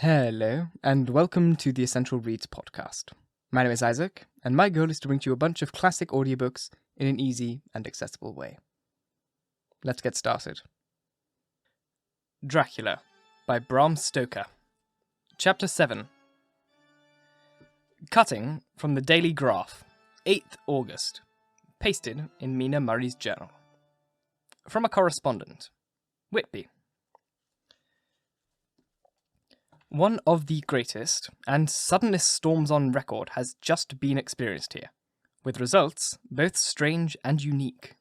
Hello, and welcome to the Essential Reads podcast. My name is Isaac, and my goal is to bring to you a bunch of classic audiobooks in an easy and accessible way. Let's get started. Dracula by Bram Stoker. Chapter 7. Cutting from the Daily Graph, 8th August. Pasted in Mina Murray's journal. From a correspondent. Whitby. One of the greatest and suddenest storms on record has just been experienced here, with results both strange and unique.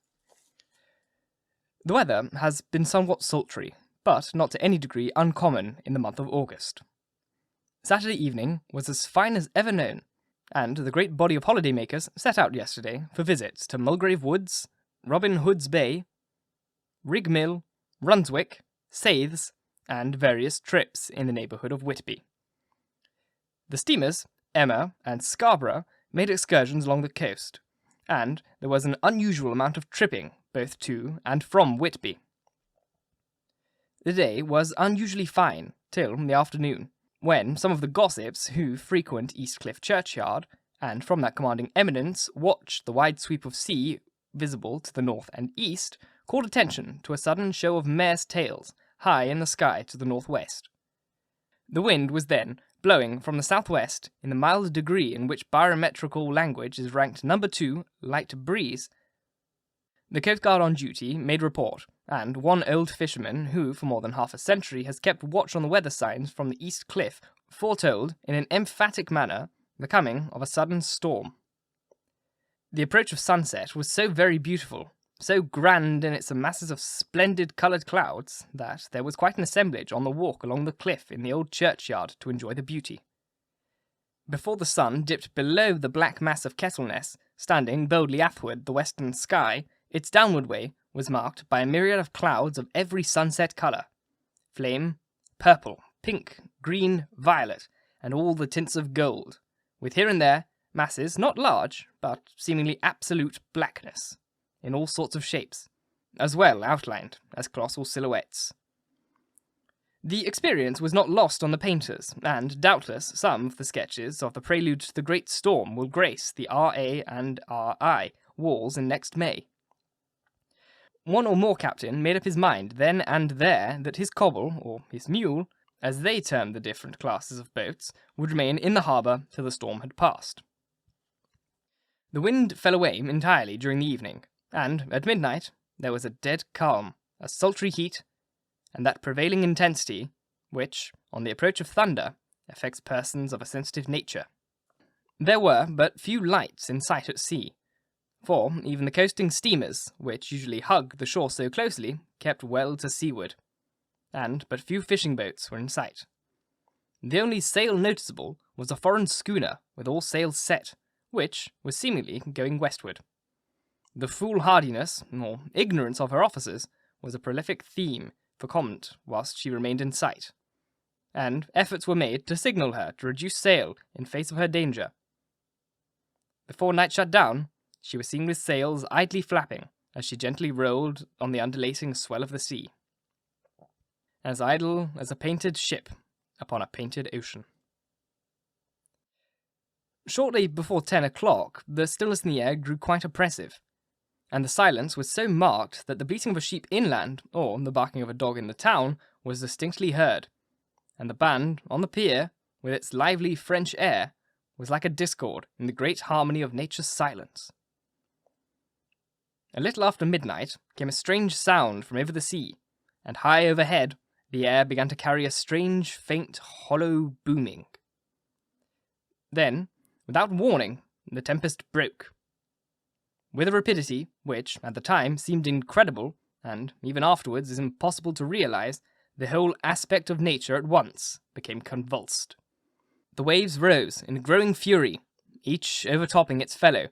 The weather has been somewhat sultry, but not to any degree uncommon in the month of August. Saturday evening was as fine as ever known, and the great body of holidaymakers set out yesterday for visits to Mulgrave Woods, Robin Hood's Bay, Rig Mill, Runswick, Saythes, and various trips in the neighbourhood of Whitby. The steamers, Emma and Scarborough, made excursions along the coast, and there was an unusual amount of tripping both to and from Whitby. The day was unusually fine till the afternoon, when some of the gossips who frequent Eastcliff churchyard, and from that commanding eminence watch the wide sweep of sea visible to the north and east, called attention to a sudden show of mares' tails high in the sky to the northwest. The wind was then blowing from the southwest in the mild degree in which barometrical language is ranked number 2, light breeze. The coastguard on duty made report, and one old fisherman who for more than half a century has kept watch on the weather signs from the East Cliff foretold in an emphatic manner the coming of a sudden storm. The approach of sunset was so very beautiful, so grand in its masses of splendid coloured clouds, that there was quite an assemblage on the walk along the cliff in the old churchyard to enjoy the beauty. Before the sun dipped below the black mass of Kettleness, standing boldly athwart the western sky, its downward way was marked by a myriad of clouds of every sunset colour, flame, purple, pink, green, violet, and all the tints of gold, with here and there masses not large, but seemingly absolute blackness, in all sorts of shapes, as well outlined as colossal silhouettes. The experience was not lost on the painters, and doubtless some of the sketches of the prelude to the great storm will grace the R.A. and R.I. walls in next May. One or more captain made up his mind then and there that his cobble, or his mule, as they termed the different classes of boats, would remain in the harbour till the storm had passed. The wind fell away entirely during the evening, and at midnight there was a dead calm, a sultry heat, and that prevailing intensity which, on the approach of thunder, affects persons of a sensitive nature. There were but few lights in sight at sea, for even the coasting steamers, which usually hug the shore so closely, kept well to seaward, and but few fishing boats were in sight. The only sail noticeable was a foreign schooner with all sails set, which was seemingly going westward. The foolhardiness, or ignorance of her officers, was a prolific theme for comment whilst she remained in sight, and efforts were made to signal her to reduce sail in face of her danger. Before night shut down, she was seen with sails idly flapping as she gently rolled on the undulating swell of the sea, as idle as a painted ship upon a painted ocean. Shortly before 10 o'clock, the stillness in the air grew quite oppressive, and the silence was so marked that the bleating of a sheep inland, or the barking of a dog in the town, was distinctly heard, and the band on the pier, with its lively French air, was like a discord in the great harmony of nature's silence. A little after midnight came a strange sound from over the sea, and high overhead the air began to carry a strange, faint, hollow booming. Then, without warning, the tempest broke. With a rapidity which, at the time, seemed incredible, and even afterwards is impossible to realize, the whole aspect of nature at once became convulsed. The waves rose in growing fury, each overtopping its fellow,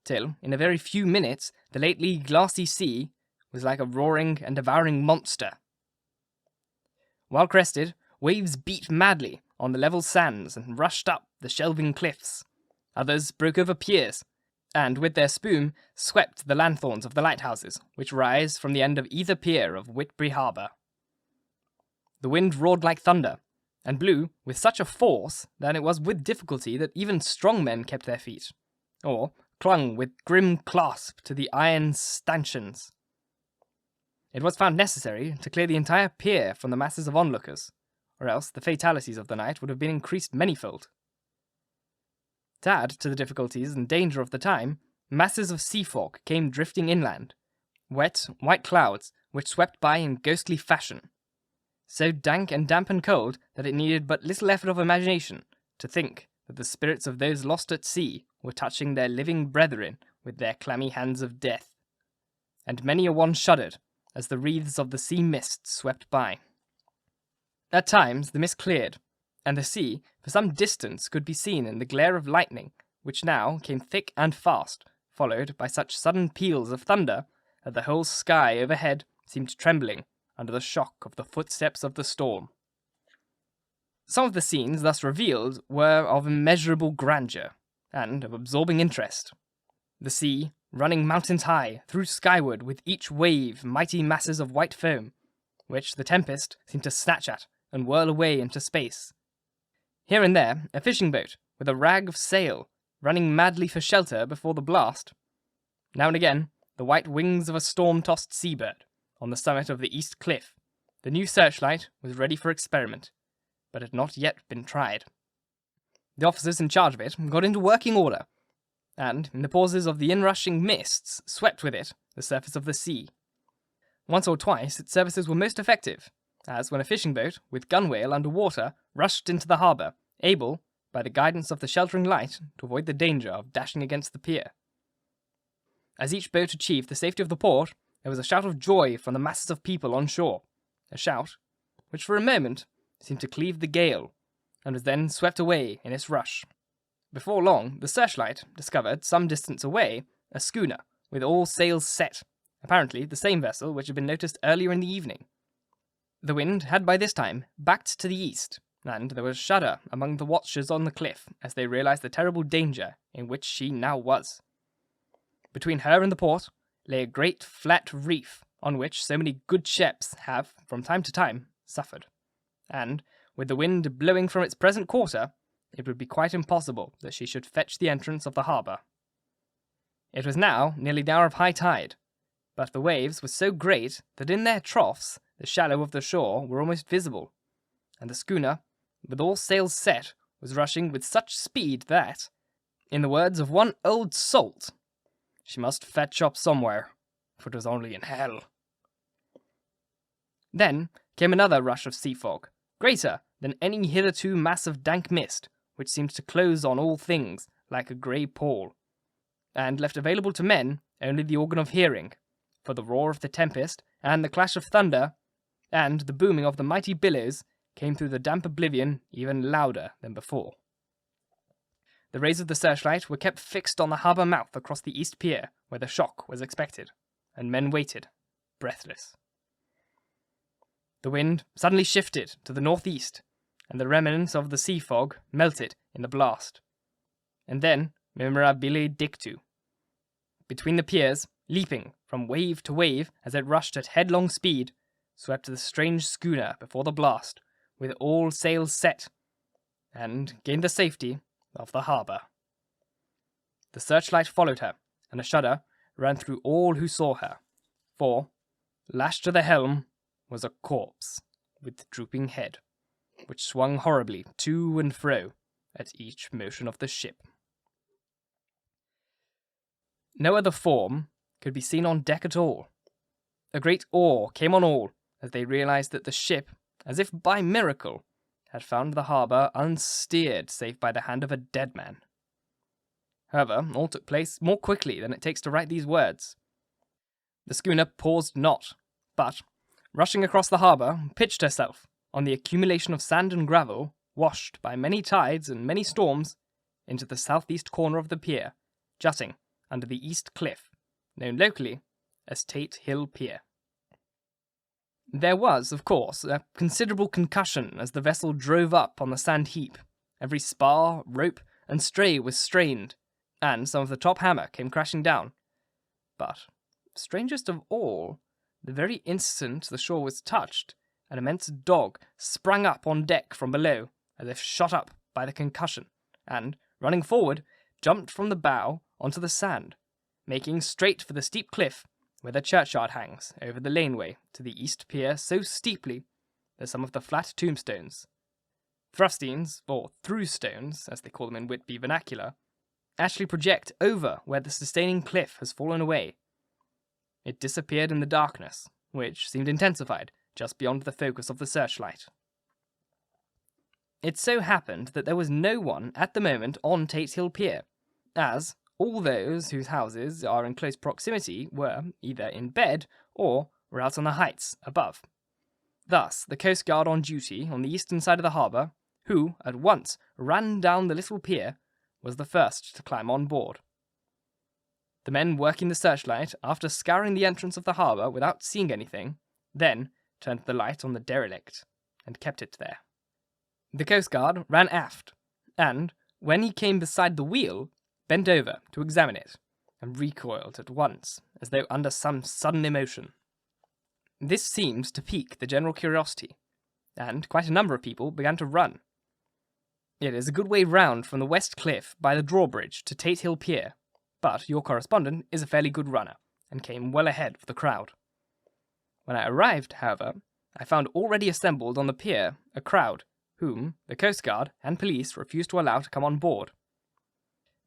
till, in a very few minutes, the lately glassy sea was like a roaring and devouring monster. While crested, waves beat madly on the level sands and rushed up the shelving cliffs. Others broke over piers, and with their spume swept the lanthorns of the lighthouses, which rise from the end of either pier of Whitby harbour. The wind roared like thunder, and blew with such a force that it was with difficulty that even strong men kept their feet, or clung with grim clasp to the iron stanchions. It was found necessary to clear the entire pier from the masses of onlookers, or else the fatalities of the night would have been increased manyfold. To add to the difficulties and danger of the time, masses of sea fog came drifting inland, wet, white clouds which swept by in ghostly fashion, so dank and damp and cold that it needed but little effort of imagination to think that the spirits of those lost at sea were touching their living brethren with their clammy hands of death, and many a one shuddered as the wreaths of the sea mist swept by. At times the mist cleared, and the sea for some distance could be seen in the glare of lightning, which now came thick and fast, followed by such sudden peals of thunder that the whole sky overhead seemed trembling under the shock of the footsteps of the storm. Some of the scenes thus revealed were of immeasurable grandeur, and of absorbing interest. The sea, running mountains high, threw skyward with each wave mighty masses of white foam, which the tempest seemed to snatch at and whirl away into space. Here and there, a fishing boat, with a rag of sail, running madly for shelter before the blast. Now and again, the white wings of a storm-tossed seabird, on the summit of the east cliff. The new searchlight was ready for experiment, but had not yet been tried. The officers in charge of it got into working order, and, in the pauses of the inrushing mists, swept with it the surface of the sea. Once or twice its services were most effective, as when a fishing boat, with gunwale under water, rushed into the harbour, able, by the guidance of the sheltering light, to avoid the danger of dashing against the pier. As each boat achieved the safety of the port, there was a shout of joy from the masses of people on shore, a shout which for a moment seemed to cleave the gale, and was then swept away in its rush. Before long, the searchlight discovered, some distance away, a schooner, with all sails set, apparently the same vessel which had been noticed earlier in the evening. The wind had by this time backed to the east, and there was a shudder among the watchers on the cliff as they realized the terrible danger in which she now was. Between her and the port lay a great flat reef on which so many good ships have, from time to time, suffered, and, with the wind blowing from its present quarter, it would be quite impossible that she should fetch the entrance of the harbour. It was now nearly the hour of high tide, but the waves were so great that in their troughs the shallow of the shore were almost visible, and the schooner, with all sails set, was rushing with such speed that, in the words of one old salt, she must fetch up somewhere, for it was only in hell. Then came another rush of sea fog, greater than any hitherto mass of dank mist, which seemed to close on all things like a grey pall, and left available to men only the organ of hearing, for the roar of the tempest, and the clash of thunder, and the booming of the mighty billows came through the damp oblivion even louder than before. The rays of the searchlight were kept fixed on the harbour mouth across the east pier, where the shock was expected, and men waited, breathless. The wind suddenly shifted to the northeast, and the remnants of the sea fog melted in the blast. And then, memorabile dictu. Between the piers, leaping from wave to wave as it rushed at headlong speed, swept the strange schooner before the blast, with all sails set, and gained the safety of the harbour. The searchlight followed her, and a shudder ran through all who saw her, for, lashed to the helm, was a corpse with drooping head, which swung horribly to and fro at each motion of the ship. No other form could be seen on deck at all. A great awe came on all as they realized that the ship, as if by miracle, had found the harbour unsteered save by the hand of a dead man. However, all took place more quickly than it takes to write these words. The schooner paused not, but, rushing across the harbour, pitched herself on the accumulation of sand and gravel, washed by many tides and many storms, into the southeast corner of the pier, jutting under the east cliff, known locally as Tate Hill Pier. There was, of course, a considerable concussion as the vessel drove up on the sand heap. Every spar, rope, and stray was strained, and some of the top hammer came crashing down. But, strangest of all, the very instant the shore was touched, an immense dog sprang up on deck from below, as if shot up by the concussion, and, running forward, jumped from the bow onto the sand, making straight for the steep cliff where the churchyard hangs over the laneway to the east pier so steeply that some of the flat tombstones, thrustines, or through-stones, as they call them in Whitby vernacular, actually project over where the sustaining cliff has fallen away. It disappeared in the darkness, which seemed intensified just beyond the focus of the searchlight. It so happened that there was no one at the moment on Tate Hill Pier, as all those whose houses are in close proximity were either in bed or were out on the heights above. Thus, the coastguard on duty on the eastern side of the harbour, who at once ran down the little pier, was the first to climb on board. The men working the searchlight, after scouring the entrance of the harbour without seeing anything, then turned the light on the derelict and kept it there. The coastguard ran aft, and, when he came beside the wheel, bent over to examine it, and recoiled at once, as though under some sudden emotion. This seemed to pique the general curiosity, and quite a number of people began to run. It is a good way round from the west cliff by the drawbridge to Tate Hill Pier, but your correspondent is a fairly good runner, and came well ahead of the crowd. When I arrived, however, I found already assembled on the pier a crowd, whom the coastguard and police refused to allow to come on board.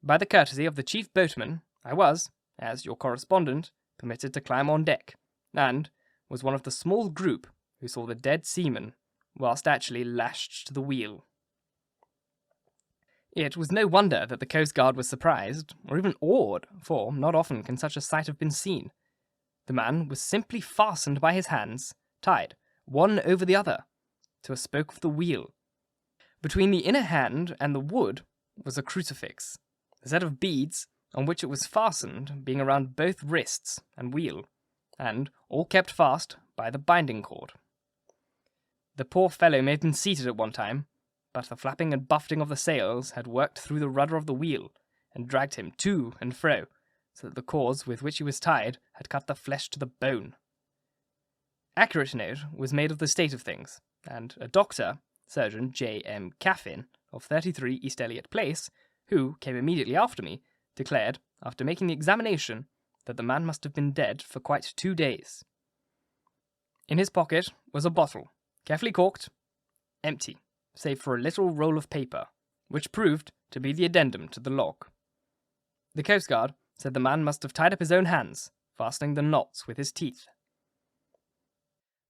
By the courtesy of the chief boatman, I was, as your correspondent, permitted to climb on deck, and was one of the small group who saw the dead seaman, whilst actually lashed to the wheel. It was no wonder that the coastguard was surprised, or even awed, for not often can such a sight have been seen. The man was simply fastened by his hands, tied, one over the other, to a spoke of the wheel. Between the inner hand and the wood was a crucifix, a set of beads on which it was fastened being around both wrists and wheel, and all kept fast by the binding cord. The poor fellow may have been seated at one time, but the flapping and buffeting of the sails had worked through the rudder of the wheel, and dragged him to and fro, so that the cords with which he was tied had cut the flesh to the bone. Accurate note was made of the state of things, and a doctor, Surgeon J. M. Caffin, of 33 East Elliot Place, who came immediately after me, declared, after making the examination, that the man must have been dead for quite 2 days. In his pocket was a bottle, carefully corked, empty, save for a little roll of paper, which proved to be the addendum to the log. The coastguard said the man must have tied up his own hands, fastening the knots with his teeth.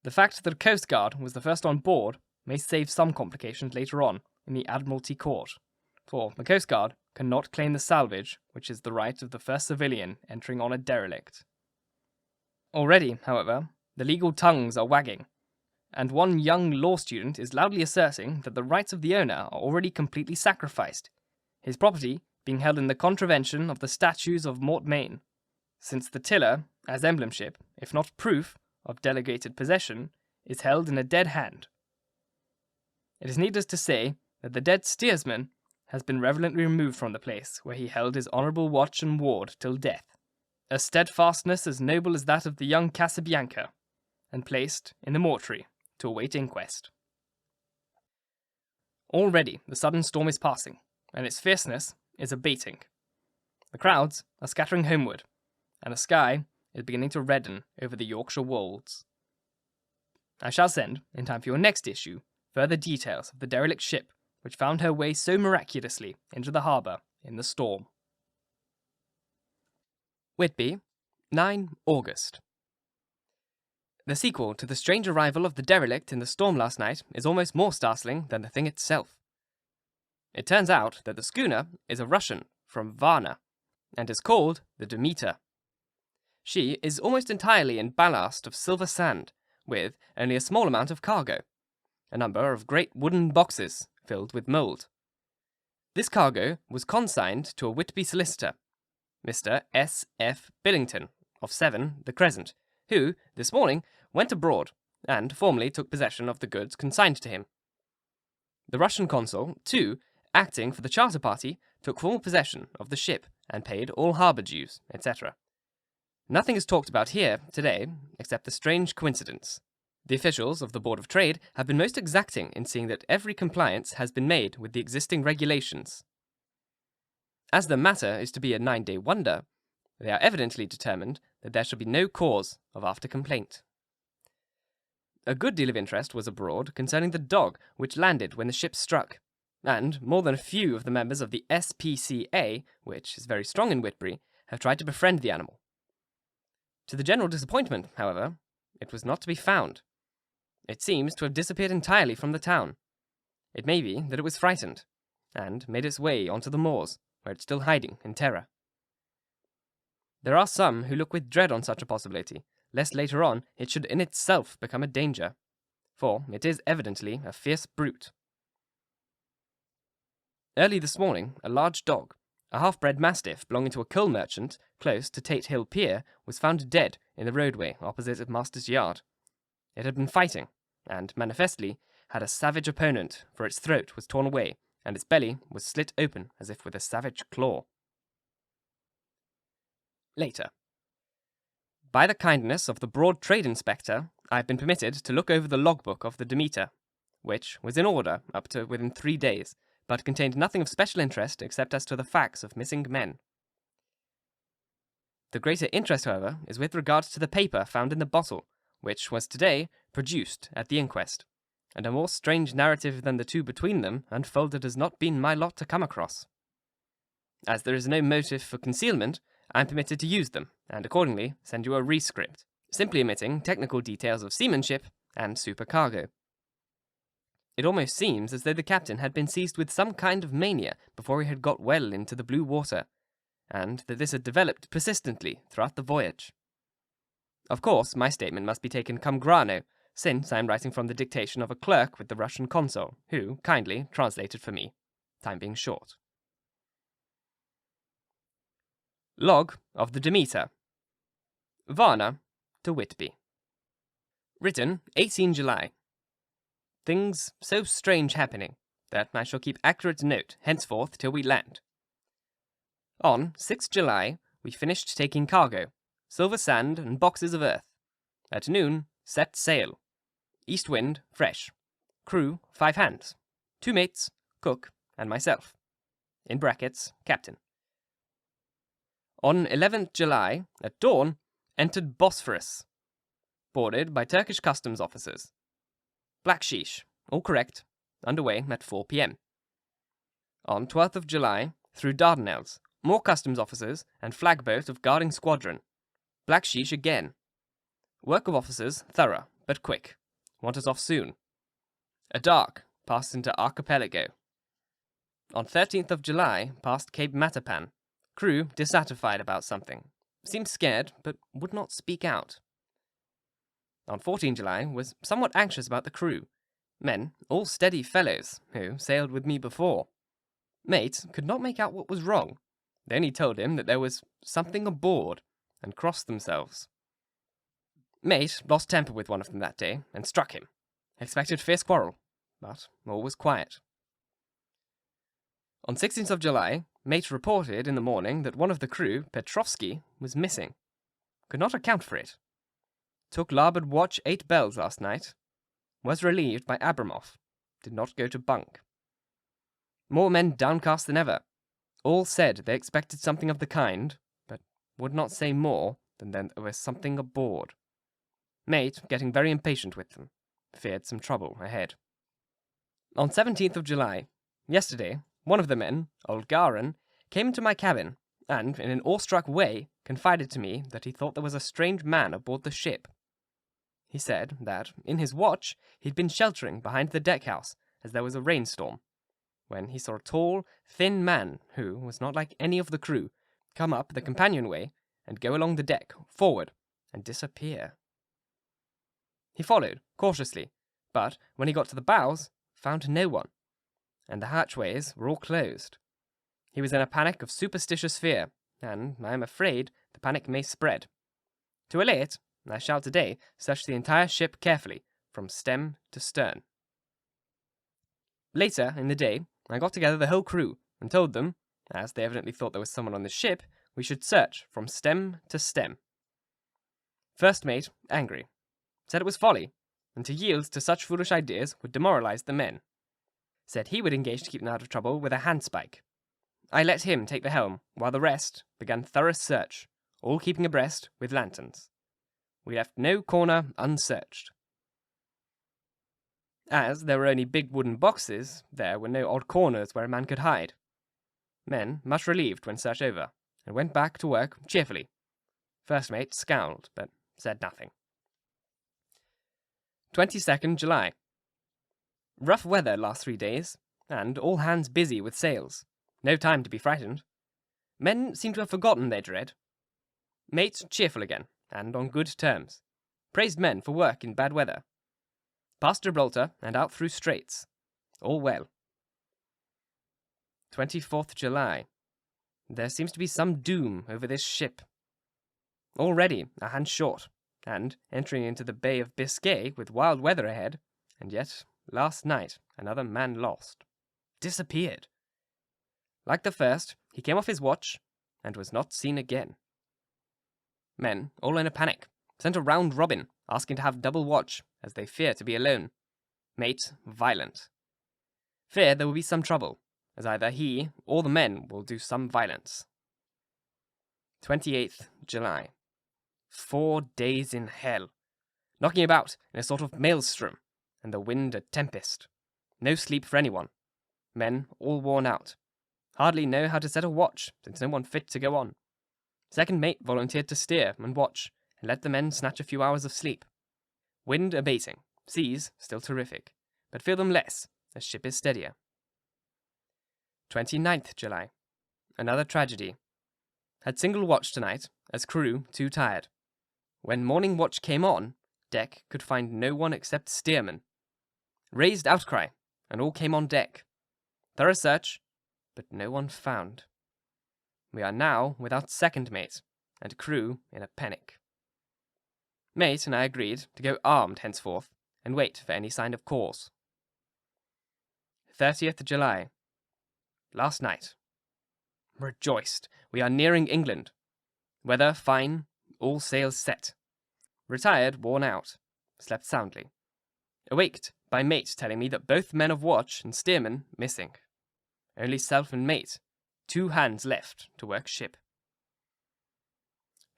The fact that the coastguard was the first on board may save some complications later on in the Admiralty Court, for the coastguard cannot claim the salvage, which is the right of the first civilian entering on a derelict. Already, however, the legal tongues are wagging, and one young law student is loudly asserting that the rights of the owner are already completely sacrificed, his property being held in the contravention of the statutes of Mortmain, since the tiller, as emblemship, if not proof, of delegated possession, is held in a dead hand. It is needless to say that the dead steersman has been reverently removed from the place where he held his honourable watch and ward till death, a steadfastness as noble as that of the young Casabianca, and placed in the mortuary to await inquest. Already the sudden storm is passing, and its fierceness is abating. The crowds are scattering homeward, and the sky is beginning to redden over the Yorkshire wolds. I shall send, in time for your next issue, further details of the derelict ship which found her way so miraculously into the harbour in the storm. Whitby, 9 August. The sequel to the strange arrival of the derelict in the storm last night is almost more startling than the thing itself. It turns out that the schooner is a Russian from Varna, and is called the Demeter. She is almost entirely in ballast of silver sand, with only a small amount of cargo, a number of great wooden boxes filled with mould. This cargo was consigned to a Whitby solicitor, Mr. S. F. Billington, of 7 The Crescent, who, this morning, went abroad, and formally took possession of the goods consigned to him. The Russian consul, too, acting for the charter party, took full possession of the ship, and paid all harbour dues, etc. Nothing is talked about here, today, except the strange coincidence. The officials of the Board of Trade have been most exacting in seeing that every compliance has been made with the existing regulations. As the matter is to be a 9-day wonder, they are evidently determined that there shall be no cause of after complaint. A good deal of interest was abroad concerning the dog which landed when the ship struck, and more than a few of the members of the SPCA, which is very strong in Whitby, have tried to befriend the animal. To the general disappointment, however, it was not to be found. It seems to have disappeared entirely from the town. It may be that it was frightened, and made its way onto the moors, where it's still hiding in terror. There are some who look with dread on such a possibility, lest later on it should in itself become a danger, for it is evidently a fierce brute. Early this morning, a large dog, a half-bred mastiff belonging to a coal merchant close to Tate Hill Pier, was found dead in the roadway opposite Master's Yard. It had been fighting, and manifestly had a savage opponent, for its throat was torn away, and its belly was slit open as if with a savage claw. Later. By the kindness of the Broad Trade Inspector, I have been permitted to look over the logbook of the Demeter, which was in order up to within 3 days, but contained nothing of special interest except as to the facts of missing men. The greater interest, however, is with regard to the paper found in the bottle, which was today produced at the inquest, and a more strange narrative than the two between them unfolded has not been my lot to come across. As there is no motive for concealment, I am permitted to use them, and accordingly send you a rescript, simply omitting technical details of seamanship and supercargo. It almost seems as though the captain had been seized with some kind of mania before he had got well into the blue water, and that this had developed persistently throughout the voyage. Of course, my statement must be taken cum grano, since I am writing from the dictation of a clerk with the Russian consul, who kindly translated for me, time being short. Log of the Demeter. Varna to Whitby. Written 18 July. Things so strange happening that I shall keep accurate note henceforth till we land. On 6 July, we finished taking cargo, silver sand and boxes of earth. At noon, set sail. East wind, fresh. Crew, 5 hands. 2 mates, cook, and myself. In brackets, captain. On 11th July, at dawn, entered Bosphorus. Boarded by Turkish customs officers. Black Sheesh, all correct, underway at 4 p.m. On 12th of July, through Dardanelles, more customs officers and flagboat of guarding squadron. Black Sheesh again. Work of officers thorough, but quick. Want us off soon. A dark, passed into Archipelago. On 13th of July, passed Cape Matapan. Crew dissatisfied about something. Seemed scared, but would not speak out. On 14 July, was somewhat anxious about the crew. Men, all steady fellows, who sailed with me before. Mate could not make out what was wrong. They only told him that there was something aboard, and crossed themselves. Mate lost temper with one of them that day, and struck him. Expected fierce quarrel, but all was quiet. On 16th of July, Mate reported in the morning that one of the crew, Petrovsky, was missing. Could not account for it. Took larboard watch 8 bells last night. Was relieved by Abramov. Did not go to bunk. More men downcast than ever. All said they expected something of the kind, but would not say more than that there was something aboard. Mate getting very impatient with them. Feared some trouble ahead. On 17th of July, yesterday, one of the men, old Garin, came into my cabin, and, in an awestruck way, confided to me that he thought there was a strange man aboard the ship. He said that, in his watch, he'd been sheltering behind the deckhouse, as there was a rainstorm, when he saw a tall, thin man, who was not like any of the crew, come up the companionway, and go along the deck, forward, and disappear. He followed, cautiously, but, when he got to the bows, found no one, and the hatchways were all closed. He was in a panic of superstitious fear, and I am afraid the panic may spread. To allay it, I shall today search the entire ship carefully, from stem to stern. Later in the day, I got together the whole crew, and told them, as they evidently thought there was someone on the ship, we should search from stem to stem. First mate, angry. Said it was folly, and to yield to such foolish ideas would demoralize the men. Said he would engage to keep them out of trouble with a handspike. I let him take the helm, while the rest began thorough search, all keeping abreast with lanterns. We left no corner unsearched. As there were only big wooden boxes, there were no odd corners where a man could hide. Men much relieved when search over, and went back to work cheerfully. First mate scowled, but said nothing. 22nd July. Rough weather last 3 days, and all hands busy with sails. No time to be frightened. Men seem to have forgotten their dread. Mate cheerful again, and on good terms. Praised men for work in bad weather. Past Gibraltar and out through straits. All well. 24th July. There seems to be some doom over this ship. Already a hand short, and entering into the Bay of Biscay with wild weather ahead, and yet, last night, another man lost. Disappeared. Like the first, he came off his watch, and was not seen again. Men, all in a panic, sent a round robin, asking to have double watch, as they fear to be alone. Mate violent. Fear there will be some trouble, as either he or the men will do some violence. 28th July. 4 days in hell. Knocking about in a sort of maelstrom, and the wind a tempest. No sleep for anyone. Men all worn out. Hardly know how to set a watch, since no one fit to go on. Second mate volunteered to steer and watch, and let the men snatch a few hours of sleep. Wind abating, seas still terrific, but feel them less, as ship is steadier. 29th July. Another tragedy. Had single watch tonight, as crew too tired. When morning watch came on, deck could find no one except steerman. Raised outcry, and all came on deck. Thorough search, but no one found. We are now without second mate, and crew in a panic. Mate and I agreed to go armed henceforth, and wait for any sign of cause. 30th July. Last night. Rejoiced, we are nearing England. Weather fine, all sails set. Retired, worn out. Slept soundly. Awaked by mate telling me that both men of watch and steerman missing. Only self and mate, 2 hands left to work ship.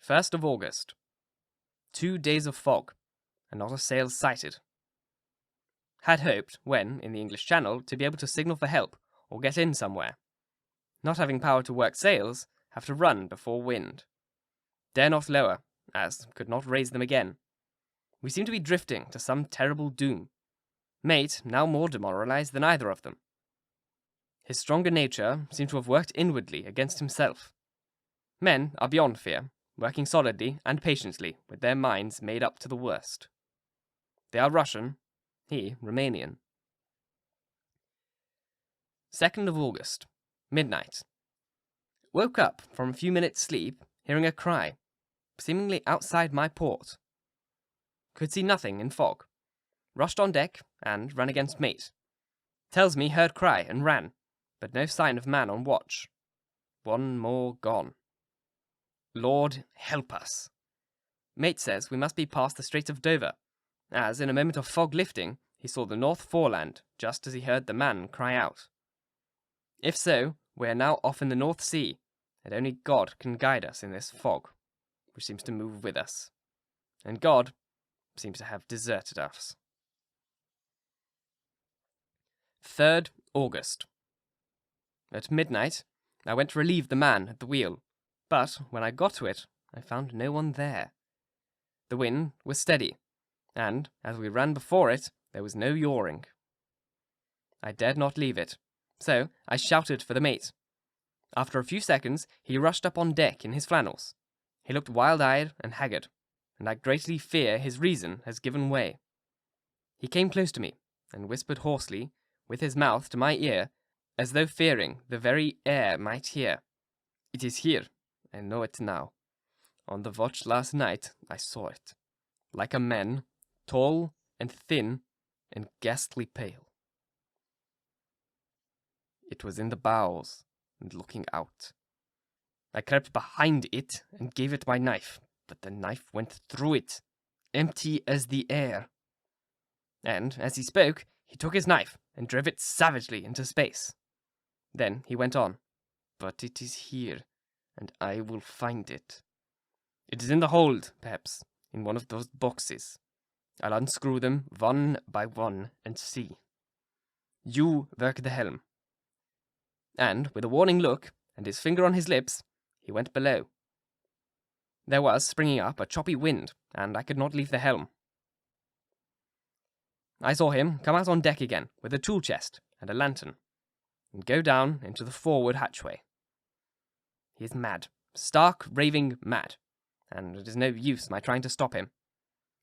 1st of August. 2 days of fog, and not a sail sighted. Had hoped, when in the English Channel, to be able to signal for help, or get in somewhere. Not having power to work sails, have to run before wind. Dare not lower, as could not raise them again. We seem to be drifting to some terrible doom. Mate now more demoralized than either of them. His stronger nature seemed to have worked inwardly against himself. Men are beyond fear, working solidly and patiently with their minds made up to the worst. They are Russian, he Romanian. 2nd of August, midnight. Woke up from a few minutes' sleep, hearing a cry, seemingly outside my port. Could see nothing in fog. Rushed on deck and ran against mate. Tells me heard cry and ran, but no sign of man on watch. 1 more gone. Lord help us. Mate says we must be past the Strait of Dover, as in a moment of fog lifting, he saw the North Foreland just as he heard the man cry out. If so, we are now off in the North Sea, and only God can guide us in this fog, which seems to move with us. And God seems to have deserted us. 3rd August. At midnight, I went to relieve the man at the wheel, but when I got to it, I found no one there. The wind was steady, and, as we ran before it, there was no yawing. I dared not leave it, so I shouted for the mate. After a few seconds, he rushed up on deck in his flannels. He looked wild-eyed and haggard, and I greatly fear his reason has given way. He came close to me, and whispered hoarsely, with his mouth to my ear, as though fearing the very air might hear. It is here, I know it now. On the watch last night, I saw it. Like a man, tall and thin and ghastly pale. It was in the bows and looking out. I crept behind it and gave it my knife, but the knife went through it, empty as the air. And as he spoke, he took his knife and drove it savagely into space. Then he went on, "But it is here, and I will find it. It is in the hold, perhaps, in one of those boxes. I'll unscrew them one by one and see. You work the helm." And with a warning look and his finger on his lips, he went below. There was springing up a choppy wind, and I could not leave the helm. I saw him come out on deck again with a tool chest and a lantern, and go down into the forward hatchway. He is mad, stark, raving mad, and it is no use my trying to stop him.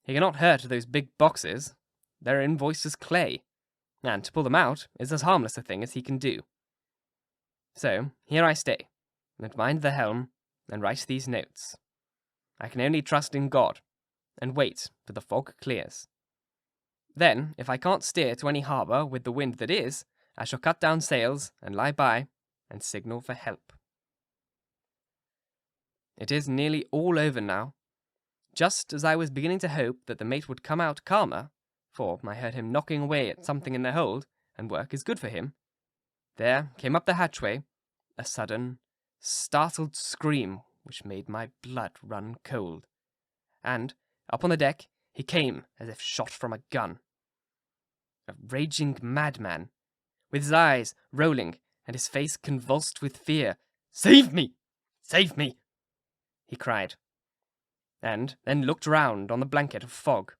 He cannot hurt those big boxes. They're invoiced as clay, and to pull them out is as harmless a thing as he can do. So here I stay, and mind the helm, and write these notes. I can only trust in God, and wait till the fog clears. Then, if I can't steer to any harbour with the wind that is, I shall cut down sails and lie by, and signal for help. It is nearly all over now. Just as I was beginning to hope that the mate would come out calmer, for I heard him knocking away at something in the hold, and work is good for him, there came up the hatchway a sudden, startled scream which made my blood run cold, and, up on the deck, he came as if shot from a gun. A raging madman, with his eyes rolling and his face convulsed with fear. "Save me! Save me!" he cried, and then looked round on the blanket of fog.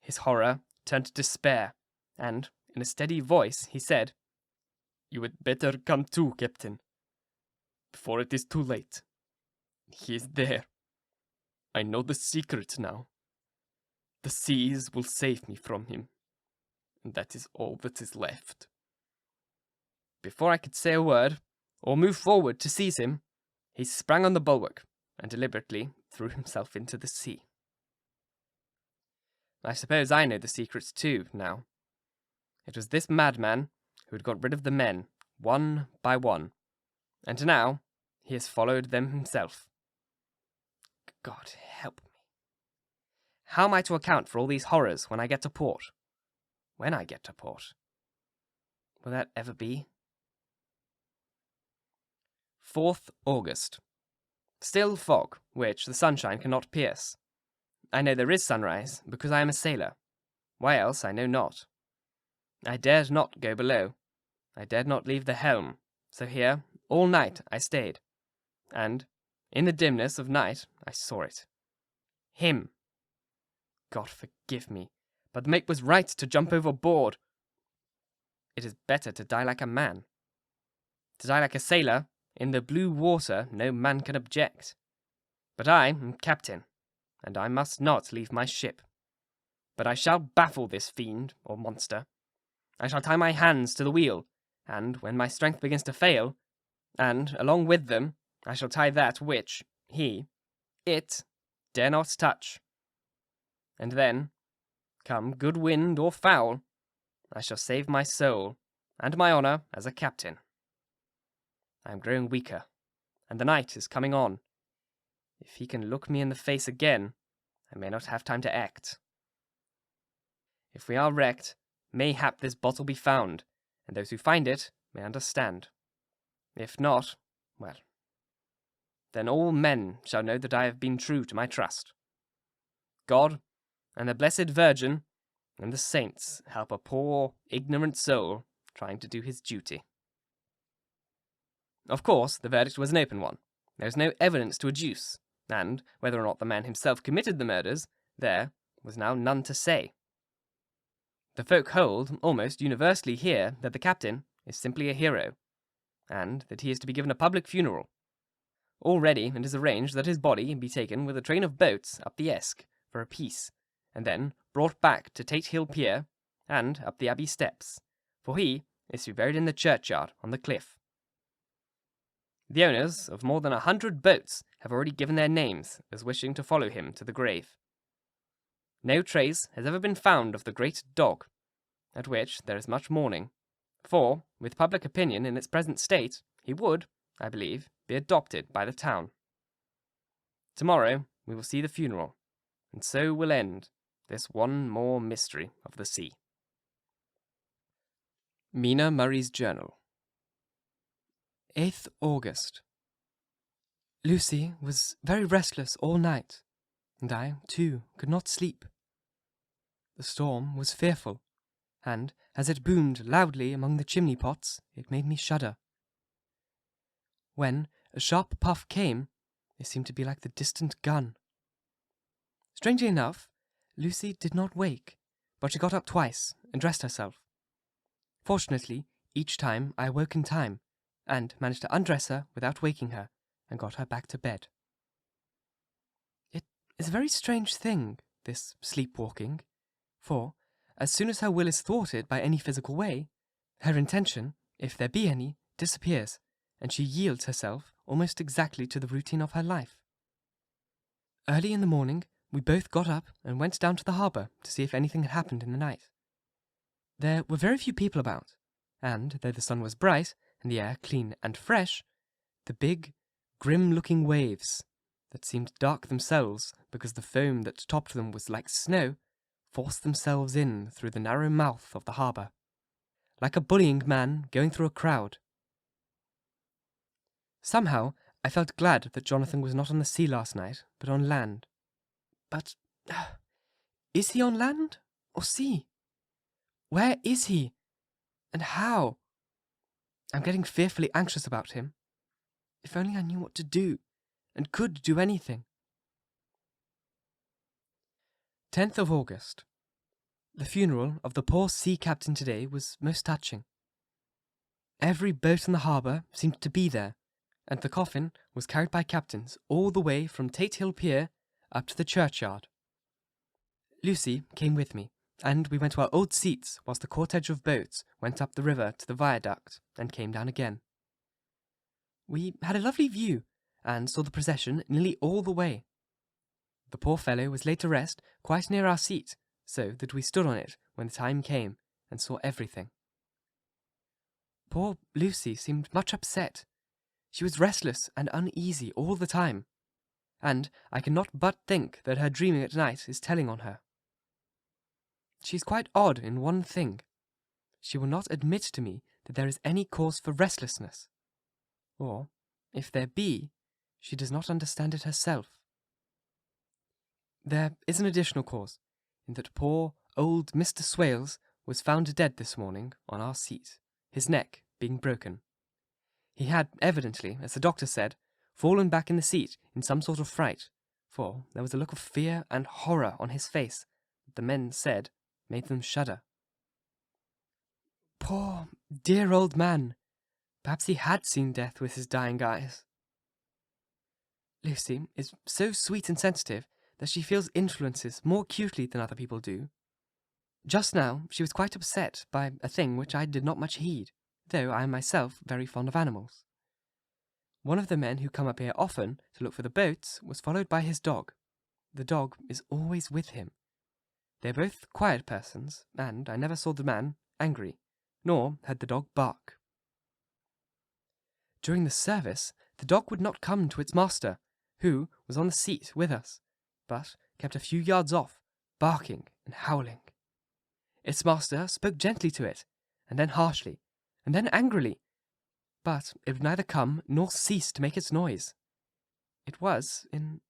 His horror turned to despair, and, in a steady voice, he said, "You had better come too, Captain, before it is too late. He is there. I know the secret now. The seas will save me from him, and that is all that is left." Before I could say a word, or move forward to seize him, he sprang on the bulwark, and deliberately threw himself into the sea. I suppose I know the secret too, now. It was this madman who had got rid of the men, one by one, and now he has followed them himself. God help me. How am I to account for all these horrors when I get to port? When I get to port? Will that ever be? 4th August. Still fog, which the sunshine cannot pierce. I know there is sunrise, because I am a sailor. Why else, I know not. I dared not go below. I dared not leave the helm, so here, all night, I stayed. And, in the dimness of night, I saw it. Him. God forgive me, but the mate was right to jump overboard. It is better to die like a man. To die like a sailor, in the blue water, no man can object. But I am captain, and I must not leave my ship. But I shall baffle this fiend, or monster. I shall tie my hands to the wheel, and when my strength begins to fail, and, along with them, I shall tie that which it, dare not touch. And then, come good wind or foul, I shall save my soul, and my honour as a captain. I am growing weaker, and the night is coming on. If he can look me in the face again, I may not have time to act. If we are wrecked, mayhap this bottle be found, and those who find it may understand. If not, well, then all men shall know that I have been true to my trust. God, and the Blessed Virgin, and the saints help a poor, ignorant soul trying to do his duty. Of course, the verdict was an open one. There was no evidence to adduce, and whether or not the man himself committed the murders, there was now none to say. The folk hold, almost universally here, that the captain is simply a hero, and that he is to be given a public funeral. Already it is arranged that his body be taken with a train of boats up the Esk for a peace, and then brought back to Tate Hill Pier, and up the Abbey steps, for he is to be buried in the churchyard on the cliff. The owners of more than 100 boats have already given their names as wishing to follow him to the grave. No trace has ever been found of the great dog, at which there is much mourning, for, with public opinion in its present state, he would, I believe, be adopted by the town. Tomorrow we will see the funeral, and so will end this one more mystery of the sea. Mina Murray's Journal. 8th August. Lucy was very restless all night, and I, too, could not sleep. The storm was fearful, and as it boomed loudly among the chimney pots, it made me shudder. When a sharp puff came, it seemed to be like the distant gun. Strangely enough, Lucy did not wake, but she got up twice and dressed herself. Fortunately, each time I awoke in time, and managed to undress her without waking her, and got her back to bed. It is a very strange thing, this sleepwalking, for, as soon as her will is thwarted by any physical way, her intention, if there be any, disappears, and she yields herself almost exactly to the routine of her life. Early in the morning, we both got up and went down to the harbour to see if anything had happened in the night. There were very few people about, and though the sun was bright and the air clean and fresh, the big, grim-looking waves, that seemed dark themselves because the foam that topped them was like snow, forced themselves in through the narrow mouth of the harbour, like a bullying man going through a crowd. Somehow, I felt glad that Jonathan was not on the sea last night, but on land. But is he on land or sea? Where is he? And how? I'm getting fearfully anxious about him. If only I knew what to do, and could do anything. 10th of August. The funeral of the poor sea captain today was most touching. Every boat in the harbour seemed to be there, and the coffin was carried by captains all the way from Tate Hill Pier up to the churchyard. Lucy came with me, and we went to our old seats whilst the cortege of boats went up the river to the viaduct and came down again. We had a lovely view, and saw the procession nearly all the way. The poor fellow was laid to rest quite near our seat, so that we stood on it when the time came and saw everything. Poor Lucy seemed much upset. She was restless and uneasy all the time, and I cannot but think that her dreaming at night is telling on her. She is quite odd in one thing. She will not admit to me that there is any cause for restlessness, or, if there be, she does not understand it herself. There is an additional cause, in that poor old Mr. Swales was found dead this morning on our seat, his neck being broken. He had evidently, as the doctor said, fallen back in the seat in some sort of fright, for there was a look of fear and horror on his face that the men said made them shudder. Poor, dear old man! Perhaps he had seen death with his dying eyes. Lucy is so sweet and sensitive that she feels influences more acutely than other people do. Just now she was quite upset by a thing which I did not much heed, though I am myself very fond of animals. One of the men who come up here often to look for the boats was followed by his dog. The dog is always with him. They are both quiet persons, and I never saw the man angry, nor heard the dog bark. During the service, the dog would not come to its master, who was on the seat with us, but kept a few yards off, barking and howling. Its master spoke gently to it, and then harshly, and then angrily, but it would neither come nor cease to make its noise. It was in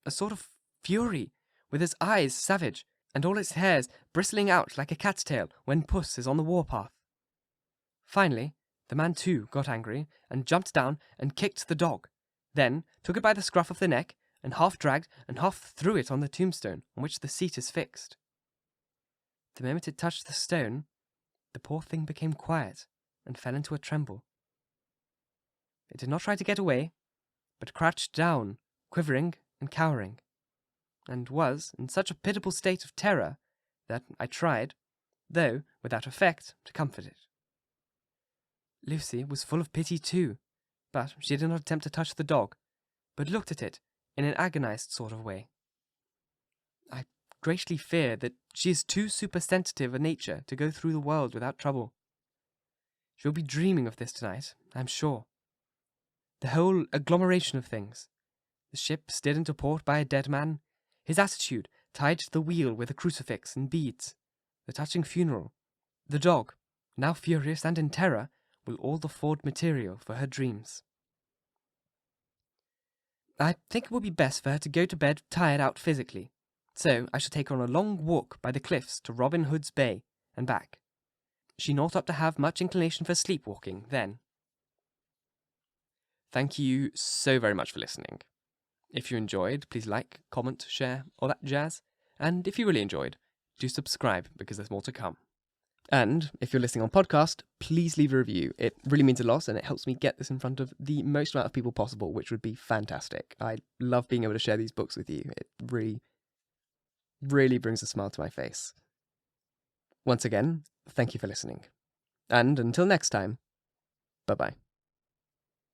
a sort of fury, with its eyes savage, and all its hairs bristling out like a cat's tail when puss is on the warpath. Finally, the man too got angry, and jumped down and kicked the dog, then took it by the scruff of the neck, and half dragged and half threw it on the tombstone on which the seat is fixed. The moment it touched the stone, the poor thing became quiet, and fell into a tremble. It did not try to get away, but crouched down, quivering and cowering, and was in such a pitiable state of terror that I tried, though without effect, to comfort it. Lucy was full of pity too, but she did not attempt to touch the dog, but looked at it in an agonized sort of way. I greatly fear that she is too supersensitive a nature to go through the world without trouble. She will be dreaming of this tonight, I am sure. The whole agglomeration of things, the ship steered into port by a dead man, his attitude, tied to the wheel with a crucifix and beads, the touching funeral. The dog, now furious and in terror, will all afford material for her dreams. I think it will be best for her to go to bed tired out physically, so I shall take her on a long walk by the cliffs to Robin Hood's Bay and back. She not up to have much inclination for sleepwalking then. Thank you so very much for listening. If you enjoyed, please like, comment, share, all that jazz. And if you really enjoyed, do subscribe because there's more to come. And if you're listening on podcast, please leave a review. It really means a lot and it helps me get this in front of the most amount of people possible, which would be fantastic. I love being able to share these books with you. It really, really brings a smile to my face. Once again, thank you for listening. And until next time, bye-bye.